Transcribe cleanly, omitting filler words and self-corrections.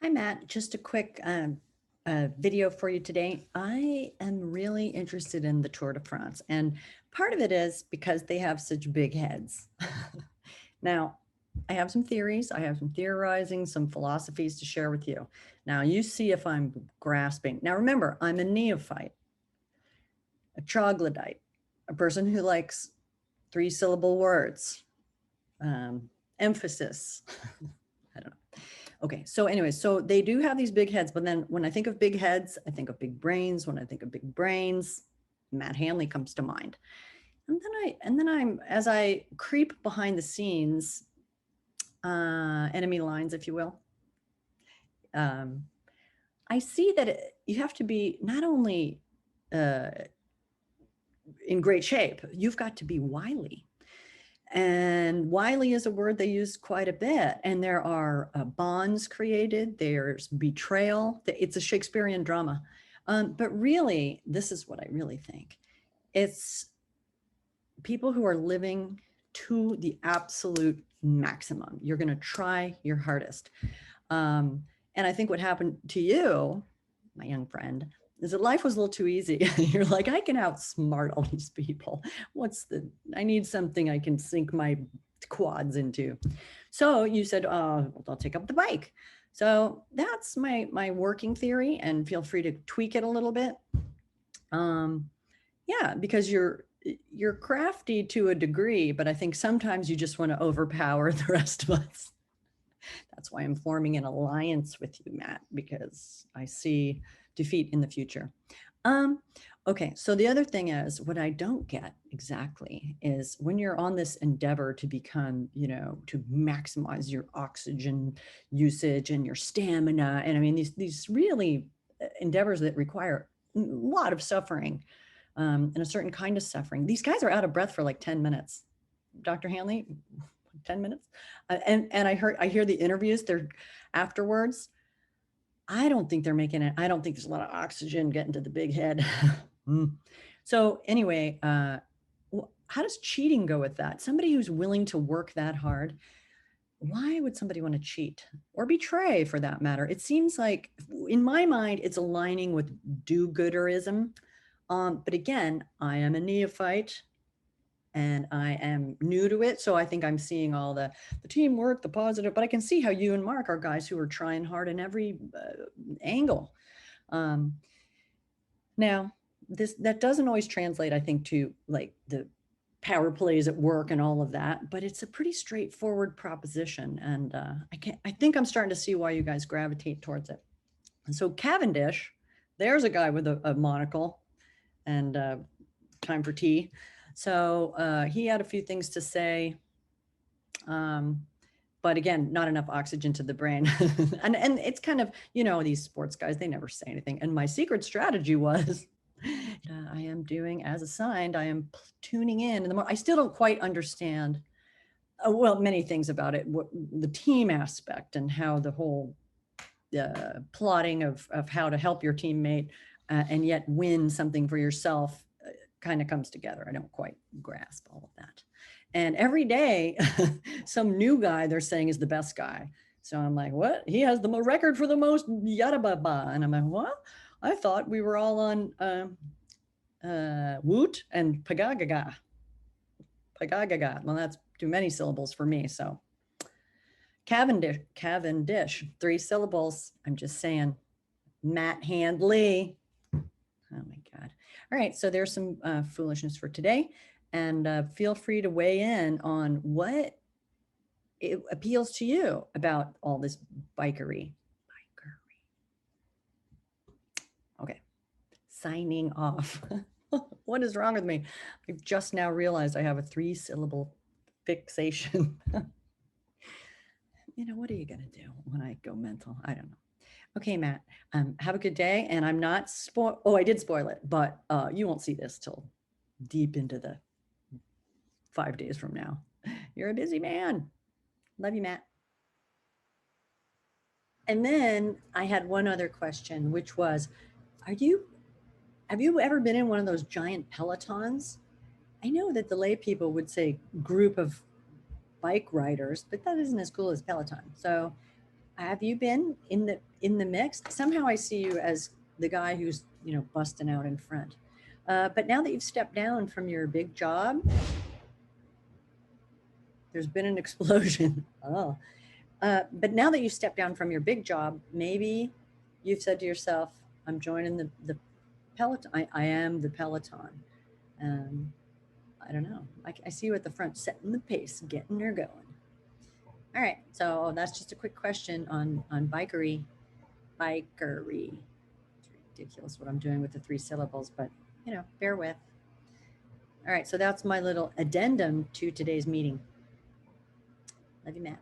Hi, Matt. Just a quick video for you today. I am really interested in the Tour de France, and part of it is because they have such big heads. Now, I have some theories. I have some theorizing, some philosophies to share with you. Now, you see if I'm grasping. Now, remember, I'm a neophyte, a troglodyte, a person who likes three-syllable words, emphasis. I don't know. Okay, so anyways, so they do have these big heads, but then when I think of big heads, I think of big brains. When I think of big brains, Matt Hanley comes to mind. And then as I creep behind the scenes, enemy lines, if you will, um, I see that you have to be not only uh, in great shape, you've got to be wily. And wily is a word they use quite a bit. And there are bonds created, there's betrayal. It's a Shakespearean drama. But really, this is what I really think. It's people who are living to the absolute maximum. You're going to try your hardest. And I think what happened to you, my young friend, is that life was a little too easy. You're like, I can outsmart all these people. I need something I can sink my quads into. So you said, I'll take up the bike. So that's my working theory, and feel free to tweak it a little bit. Yeah, because you're crafty to a degree, but I think sometimes you just want to overpower the rest of us. That's why I'm forming an alliance with you, Matt, because I see defeat in the future. Okay, so the other thing is, what I don't get exactly is when you're on this endeavor to become, to maximize your oxygen usage and your stamina. And I mean, these really endeavors that require a lot of suffering, and a certain kind of suffering. These guys are out of breath for like 10 minutes. Dr. Hanley, 10 minutes. And I hear the interviews, they're afterwards. I don't think they're making it. I don't think there's a lot of oxygen getting to the big head. So anyway, how does cheating go with that? Somebody who's willing to work that hard, why would somebody want to cheat or betray, for that matter? It seems like, in my mind, it's aligning with do-gooderism. But again, I am a neophyte and I am new to it. So I think I'm seeing all the teamwork, the positive, but I can see how you and Mark are guys who are trying hard in every angle. Now, that doesn't always translate, I think, to like the power plays at work and all of that, but it's a pretty straightforward proposition. And I think I'm starting to see why you guys gravitate towards it. And so Cavendish, there's a guy with a monocle and time for tea. So he had a few things to say. But again, not enough oxygen to the brain. and it's kind of, these sports guys, they never say anything. And my secret strategy was, I am doing as assigned. I am tuning in. And I still don't quite understand, well, many things about it, the team aspect and how the whole plotting of how to help your teammate and yet win something for yourself kind of comes together. I don't quite grasp all of that. And every day, some new guy they're saying is the best guy. So I'm like, what? He has the record for the most yada ba. And I'm like, what? I thought we were all on Woot and Pagagaga. Pagagaga. Well, that's too many syllables for me. So Cavendish, 3 syllables. I'm just saying, Matt Handley. Oh my God. All right. So there's some foolishness for today. And feel free to weigh in on what it appeals to you about all this bikery. Okay. Signing off. What is wrong with me? I've just now realized I have a 3-syllable fixation. What are you going to do when I go mental? I don't know. Okay, Matt, have a good day. And I'm not I did spoil it, but you won't see this till deep into the 5 days from now. You're a busy man. Love you, Matt. And then I had one other question, which was, have you ever been in one of those giant pelotons? I know that the lay people would say group of bike riders, but that isn't as cool as Peloton. So Have you been in the mix? Somehow I see you as the guy who's, you know, busting out in front. But now that you've stepped down from your big job, there's been an explosion. Oh, but now that you've stepped down from your big job, maybe you've said to yourself, I'm joining the Peloton. I am the Peloton. Um, I don't know. I see you at the front setting the pace, getting her going. All right. So that's just a quick question on bikery. Bikery. It's ridiculous what I'm doing with the 3 syllables, but you know, bear with. All right. So that's my little addendum to today's meeting. Love you, Matt.